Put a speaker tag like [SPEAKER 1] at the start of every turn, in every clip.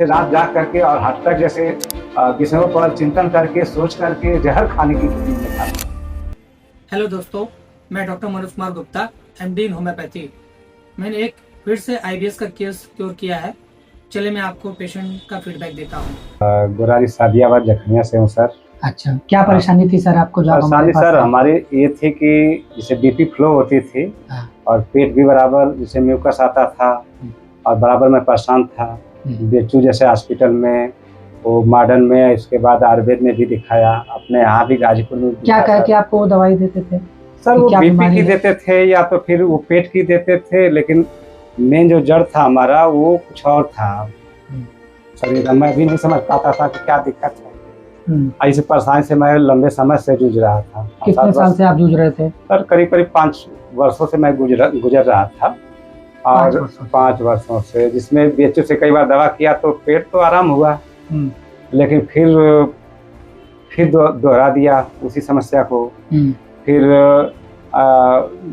[SPEAKER 1] रात जाग करके और हार्ट अटैक जैसे विषयों पर चिंतन करके सोच करके जहर खाने की कोशिश में था।
[SPEAKER 2] हेलो दोस्तों, मैं डॉक्टर मनोज कुमार गुप्ता, एमडी इन होम्योपैथी। मैंने एक फिर से आईबीएस का केस क्योर किया है। चलिए मैं आपको पेशेंट का फीडबैक देता हूँ।
[SPEAKER 1] गोरारी सादियाबाद जखनिया से हूँ सर।
[SPEAKER 2] अच्छा, क्या परेशानी थी सर आपको? जो
[SPEAKER 1] परेशानी सर हमारी ये थी कि जैसे बीपी फ्लो होती थी और पेट भी बराबर जैसे म्यूकस आता था और बराबर में परेशान था। बेचू जैसे हॉस्पिटल में, वो मॉडर्न में, इसके बाद आयुर्वेद में भी दिखाया, अपने यहाँ भी गाजीपुर में।
[SPEAKER 2] क्या कह के आपको दवाई देते थे
[SPEAKER 1] सर? वो बीपी की देते थे या तो फिर वो पेट की देते थे, लेकिन मेन जो जड़ था हमारा वो कुछ और था। शरीर मैं भी नहीं समझ पाता था कि क्या दिक्कत है। ऐसे परेशानी से मैं लंबे समय से जूझ रहा था।
[SPEAKER 2] कितने साल से आप जूझ रहे थे?
[SPEAKER 1] सर करीब 5 वर्षों से मैं गुजर रहा था। और 5 वर्षों से, जिसमें बीएचयू से कई बार दवा किया तो पेट तो आराम हुआ, लेकिन फिर दोहरा दिया उसी समस्या को। फिर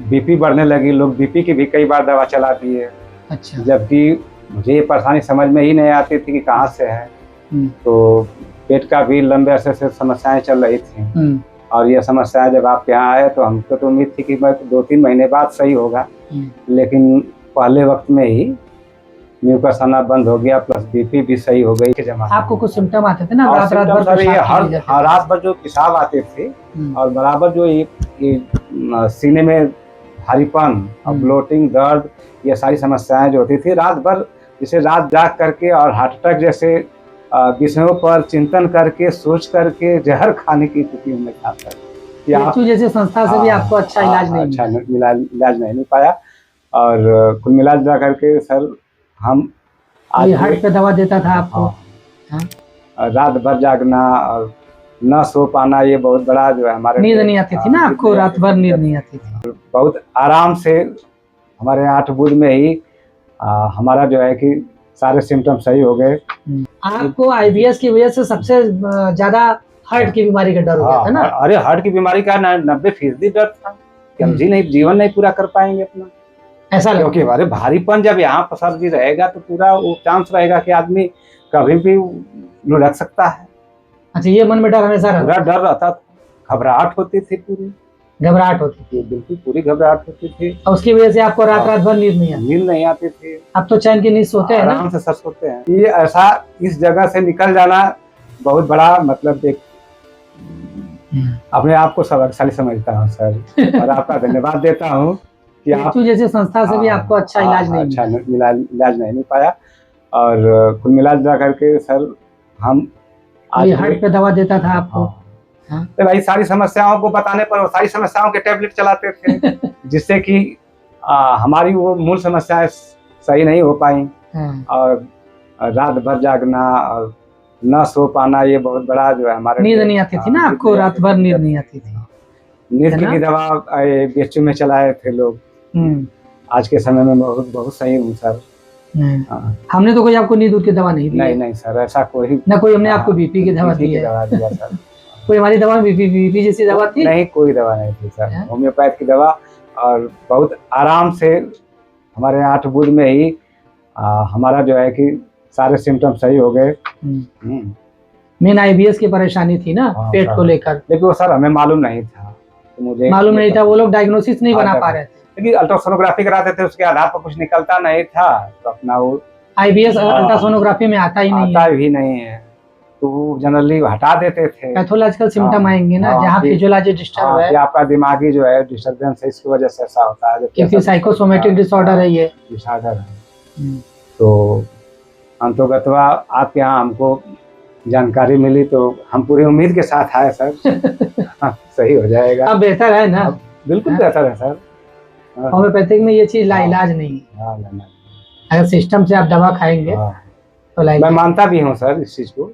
[SPEAKER 1] बीपी बढ़ने लगी, लोग बीपी की भी कई बार दवा चला दिए।
[SPEAKER 2] अच्छा।
[SPEAKER 1] जबकि मुझे ये परेशानी समझ में ही नहीं आती थी कि कहाँ से है। तो पेट का भी लंबे अरसे से समस्याएं चल रही थी। और ये समस्या जब आप यहाँ आए तो हमको तो उम्मीद थी कि मैं 2-3 महीने बाद सही होगा, लेकिन पहले वक्त में ही म्यूकस आना बंद हो गया, प्लस बीपी भी सही हो गई।
[SPEAKER 2] आपको कुछ सिम्टम आते थे ना?
[SPEAKER 1] रात भर ये हर रात भर जो पेशाब आते थे और बराबर जो ये सीने में भारीपन और ब्लोटिंग, दर्द, ये सारी समस्याएं जो होती थी रात भर, जिसे रात जाग करके और हार्ट अटैक जैसे विषयों पर चिंतन करके सोच करके जहर खाने की स्थिति में था सर।
[SPEAKER 2] जैसे संस्था से भी आपको अच्छा इलाज
[SPEAKER 1] नहीं मिल पाया। और कुल मिला जुला करके सर हम
[SPEAKER 2] आज हार्ट पे दवा देता था आपको।
[SPEAKER 1] रात भर जागना और न सो पाना, ये बहुत बड़ा जो है हमारे
[SPEAKER 2] नींद नहीं आती थी ना आपको? रात भर नींद नहीं आती थी?
[SPEAKER 1] बहुत आराम से हमारे 8 बुध में ही हमारा जो है कि सारे सिम्टम सही हो गए।
[SPEAKER 2] आपको आईबीएस की वजह से सबसे ज्यादा हार्ट की बीमारी का डर हो गया था ना?
[SPEAKER 1] अरे हार्ट की बीमारी का 90% डर था कि हम जीवन नहीं पूरा कर पाएंगे अपना।
[SPEAKER 2] ऐसा
[SPEAKER 1] क्योंकि हमारे भारीपन जब यहाँ पर सर जी रहेगा तो पूरा वो चांस रहेगा कि आदमी कभी भी लुढ़क सकता है।
[SPEAKER 2] अच्छा, ये मन में डर हमेशा
[SPEAKER 1] पूरा डर रहता था, घबराहट होती थी, पूरी
[SPEAKER 2] घबराहट होती थी,
[SPEAKER 1] बिल्कुल पूरी घबराहट होती थी।
[SPEAKER 2] और उसकी वजह से आपको रात भर नींद नहीं
[SPEAKER 1] आती थी।
[SPEAKER 2] अब तो चैन की नींद सोते हैं ना?
[SPEAKER 1] आराम से सर सोते हैं। ये ऐसा इस जगह से निकल जाना बहुत बड़ा, मतलब एक अपने आप को सबकशाली समझता हूँ सर। और आपका धन्यवाद देता हूँ कि आप
[SPEAKER 2] जैसे संस्था से भी आपको अच्छा इलाज
[SPEAKER 1] नहीं मिल पाया। और कुल मिला जुला करके सर हम
[SPEAKER 2] आज हार्ट पे दवा देता था आपको।
[SPEAKER 1] तो भाई सारी समस्याओं को बताने पर वो सारी समस्याओं के टैबलेट चलाते थे जिससे कि हमारी वो मूल समस्याएं सही नहीं हो पाई। और रात भर जागना और न सो पाना, ये बहुत बड़ा जो है हमारे।
[SPEAKER 2] नींद नहीं आती थी ना आपको? रात भर नींद नहीं आती थी?
[SPEAKER 1] नींद की दवा बीएचयू में चलाए थे लोग। आज के समय में बहुत सही हूँ सर।
[SPEAKER 2] हमने तो कोई आपको नींद की दवा नहीं दी?
[SPEAKER 1] नहीं सर, ऐसा कोई
[SPEAKER 2] ना कोई हमने आपको बीपी की दवा दी है
[SPEAKER 1] सर।
[SPEAKER 2] कोई हमारी दवा में बीपी जैसी दवा थी?
[SPEAKER 1] नहीं, कोई दवा नहीं थी सर। होम्योपैथ की दवा, और बहुत आराम से हमारे 8 बुध में ही हमारा जो है कि सारे सिम्टम सही हो गए।
[SPEAKER 2] मेन आईबीएस की परेशानी थी ना पेट को लेकर,
[SPEAKER 1] लेकिन वो सर हमें मालूम नहीं था। तो मुझे
[SPEAKER 2] मालूम नहीं था, वो लोग डायग्नोसिस नहीं बना पा रहे थे।
[SPEAKER 1] लेकिन अल्ट्रासोनोग्राफी कराते थे, उसके आधार पर कुछ निकलता नहीं था, तो अपना वो
[SPEAKER 2] आईबीएस अल्ट्रासोनोग्राफी में आता ही नहीं है,
[SPEAKER 1] तो जनरली हटा देते थे।
[SPEAKER 2] पैथोलॉजिकल सिम्टम आएंगे ना, जहाँ फिजियोलॉजी डिस्टर्ब है,
[SPEAKER 1] आपका दिमागी जो है डिस्टर्बेंस है, इसकी वजह से ऐसा होता है।
[SPEAKER 2] क्योंकि साइकोसोमेटिक डिसऑर्डर है, ये
[SPEAKER 1] डिसऑर्डर है। तो अंतोगत्वा आपके यहाँ हमको जानकारी मिली तो हम पूरी उम्मीद के साथ आए सर। सही हो जाएगा।
[SPEAKER 2] अब बेहतर है ना?
[SPEAKER 1] बिल्कुल बेहतर है सर।
[SPEAKER 2] होम्योपैथिक में ये चीज लाइलाज नहीं है। अगर सिस्टम से आप दवा खाएंगे तो
[SPEAKER 1] मैं मानता भी हूँ सर इस चीज को।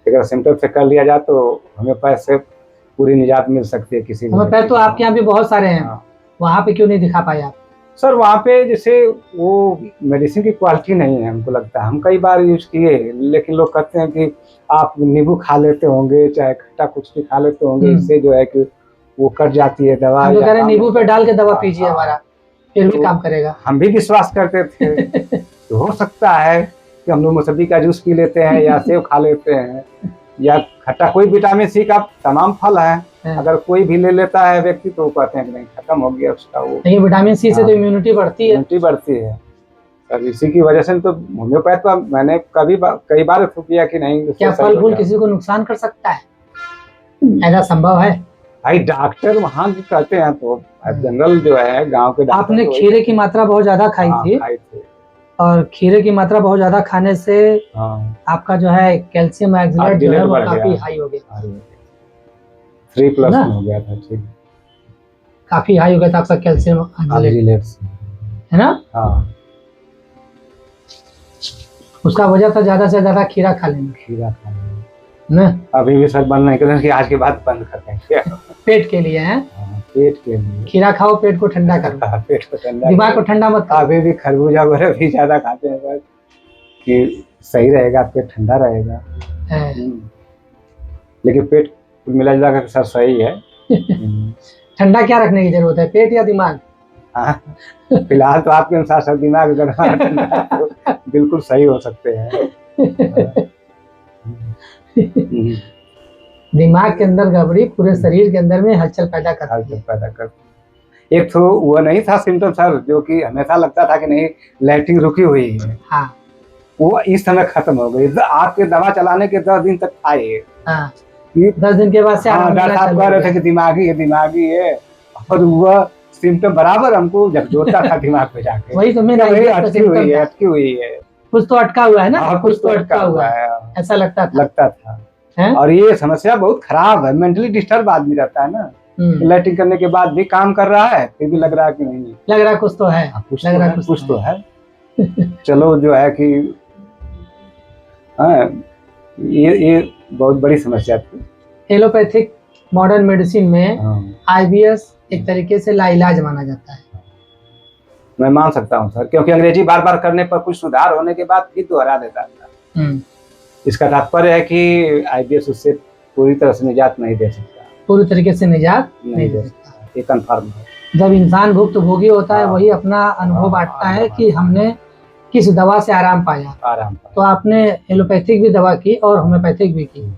[SPEAKER 1] अगर सिम्टम से कर लिया जाए तो होम्योपैथ से पूरी निजात मिल सकती है किसी।
[SPEAKER 2] होम्योपैथ तो आपके यहाँ भी बहुत सारे हैं, वहाँ पे क्यों नहीं दिखा पाए आप?
[SPEAKER 1] सर वहाँ पे जैसे वो मेडिसिन की क्वालिटी नहीं है, हमको लगता है। हम कई बार यूज किए, लेकिन लोग कहते हैं कि आप नींबू खा लेते होंगे, चाहे खट्टा कुछ भी खा लेते होंगे, इससे जो है कि वो कट जाती है दवा।
[SPEAKER 2] हम तो कह रहे नींबू पे डाल के दवा पीजिए हमारा, फिर भी काम करेगा।
[SPEAKER 1] हम भी विश्वास करते थे। तो हो सकता है कि हम लोग मौसम्बी का जूस पी लेते हैं या सेब खा लेते हैं या खट्टा, कोई विटामिन सी का तमाम फल है, अगर कोई भी ले लेता है व्यक्ति तो वो कहते हैं कि नहीं खत्म हो गया उसका वो।
[SPEAKER 2] ये विटामिन सी से तो इम्यूनिटी बढ़ती है।
[SPEAKER 1] इम्यूनिटी बढ़ती है। अब इसी की वजह से तो होम्योपैथ पर मैंने कई बार किया कि नहीं।
[SPEAKER 2] क्या फल फूल किसी को नुकसान कर सकता है? ऐसा संभव है?
[SPEAKER 1] भाई डॉक्टर वहाँ की कहते हैं, तो जनरल जो है गांव के डॉक्टर।
[SPEAKER 2] आपने खीरे की मात्रा बहुत ज्यादा खाई थी और खीरे की मात्रा बहुत ज्यादा खाने से आपका जो है कैल्शियम ऑक्सलेट जो है वो काफी हाई हो गया,
[SPEAKER 1] 3+ हो गया था। ठीक,
[SPEAKER 2] काफी हाई हो गया था आपका कैल्शियम ऑक्सलेट, है ना?
[SPEAKER 1] हाँ,
[SPEAKER 2] उसका वजह था ज्यादा से ज्यादा खीरा खा लेना। ना
[SPEAKER 1] अभी भी सर बंद नहीं करें कि आज के बाद बंद कर देंगे।
[SPEAKER 2] पेट के लिए है,
[SPEAKER 1] पेट के लिए
[SPEAKER 2] खीरा खाओ, पेट को ठंडा करो।
[SPEAKER 1] पेट को ठंडा,
[SPEAKER 2] दिमाग को ठंडा मत करो।
[SPEAKER 1] अभी भी खरबूजा वगैरह भी ज्यादा खाते हैं सर कि सही रहेगा, पेट ठंडा रहेगा। लेकिन पेट मिला जुला कर सर सही है।
[SPEAKER 2] ठंडा क्या रखने की जरूरत है, पेट या दिमाग?
[SPEAKER 1] फिलहाल तो आपके अनुसार सर दिमाग तो बिल्कुल सही हो सकते हैं।
[SPEAKER 2] दिमाग के अंदर गड़बड़ी पूरे शरीर के अंदर में हलचल पैदा कर
[SPEAKER 1] एक तो वो नहीं था सिम्टम सर, जो कि हमेशा लगता था कि नहीं लैट्रिन रुकी हुई है,
[SPEAKER 2] हाँ,
[SPEAKER 1] वो इस समय खत्म हो गई। आपके दवा चलाने के 10 दिन तक आए,
[SPEAKER 2] 10 दिन के बाद से
[SPEAKER 1] डॉक्टर साहब कह रहे थे कि दिमागी है और वह सिम्टम बराबर हमको झकझोरता था दिमाग पे जाके।
[SPEAKER 2] वही तो मैं
[SPEAKER 1] अटकी हुई है,
[SPEAKER 2] कुछ तो अटका हुआ है ना, कुछ तो अटका हुआ है, ऐसा लगता था।
[SPEAKER 1] और ये समस्या बहुत खराब है, मेंटली डिस्टर्ब आदमी रहता है ना। लैट्रिन करने के बाद भी काम कर रहा है, फिर भी लग रहा है कि नहीं,
[SPEAKER 2] लग रहा कुछ तो है,
[SPEAKER 1] कुछ तो है। चलो जो है कि ये बहुत बड़ी समस्या थी।
[SPEAKER 2] एलोपैथिक मॉडर्न मेडिसिन में आईबीएस एक तरीके से लाइलाज माना जाता है।
[SPEAKER 1] मैं मान सकता हूँ सर, क्योंकि अंग्रेजी बार बार करने पर कुछ सुधार होने के बाद फिर दोहरा देता था। इसका तात्पर्य है कि आईबीएस उससे पूरी तरह से निजात नहीं दे सकता,
[SPEAKER 2] पूरी तरीके से निजात नहीं दे सकता,
[SPEAKER 1] ये कंफर्म है।
[SPEAKER 2] जब इंसान भुक्तभोगी होता है वही अपना अनुभव बांटता है कि हमने किस दवा से आराम पाया। तो आपने एलोपैथिक भी दवा की और होम्योपैथिक भी की,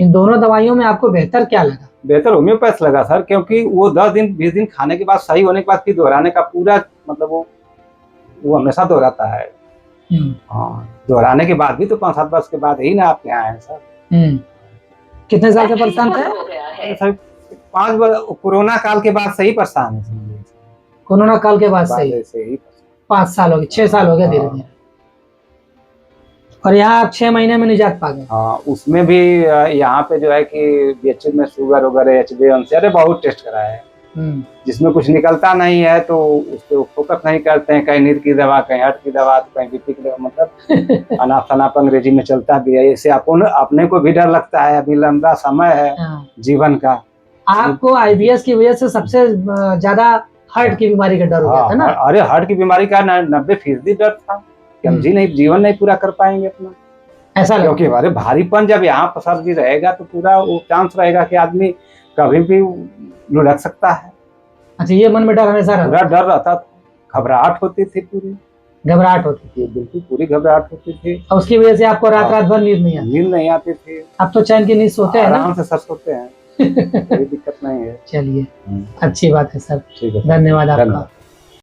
[SPEAKER 2] इन दोनों दवाइयों में आपको बेहतर क्या लगा?
[SPEAKER 1] बेहतर होम्योपैथ लगा सर, क्योंकि वो 10 दिन 20 दिन खाने के बाद सही होने के बाद फिर दोहराने का पूरा मतलब वो हमेशा दोहराता है। हाँ, दोहराने के बाद भी तो 5-7 वर्ष के बाद ही ना आप यहाँ आए सर।
[SPEAKER 2] कितने साल से परेशान थे
[SPEAKER 1] सर? 5 वर्ष कोरोना काल के बाद से ही परेशान है।
[SPEAKER 2] कोरोना काल के बाद से ही 5 साल हो गए, 6 साल हो गए धीरे धीरे, और यहाँ आप 6 महीने में निजात पा गए।
[SPEAKER 1] हाँ, उसमें भी यहाँ पे जो है कि बीएचएफ में शुगर वगैरह HbA1c अरे बहुत टेस्ट कराया है, जिसमें कुछ निकलता नहीं है तो उस पर फोकस नहीं करते हैं। कहीं नींद की दवा, कहीं हार्ट की दवा, तो कहीं बीपी की दवा, मतलब अनाप शनाप अंग्रेजी में चलता भी है। इससे अपने को भी डर लगता है, अभी लंबा समय है जीवन का।
[SPEAKER 2] आपको आईबीएस की वजह से सबसे ज्यादा हार्ट की बीमारी का डर हो गया था ना?
[SPEAKER 1] अरे हार्ट की बीमारी का 90% डर था कि हम जीवन नहीं पूरा कर पाएंगे अपना,
[SPEAKER 2] ऐसा,
[SPEAKER 1] क्योंकि हमारे भारीपन जब यहाँ पर सर जी रहेगा तो पूरा वो चांस रहेगा कि आदमी कभी भी लुढ़क सकता है।
[SPEAKER 2] अच्छा, ये मन में डर हमेशा
[SPEAKER 1] पूरा डर रहता था, घबराहट होती थी, पूरी
[SPEAKER 2] घबराहट होती थी,
[SPEAKER 1] बिल्कुल पूरी घबराहट होती थी,
[SPEAKER 2] और उसकी वजह से आपको रात भर नींद नहीं आती
[SPEAKER 1] थी।
[SPEAKER 2] अब तो चैन की नींद सोते हैं ना,
[SPEAKER 1] आराम से सर सोते हैं, कोई दिक्कत नहीं है।
[SPEAKER 2] चलिए, अच्छी बात है सर,
[SPEAKER 1] ठीक है,
[SPEAKER 2] धन्यवाद आपका।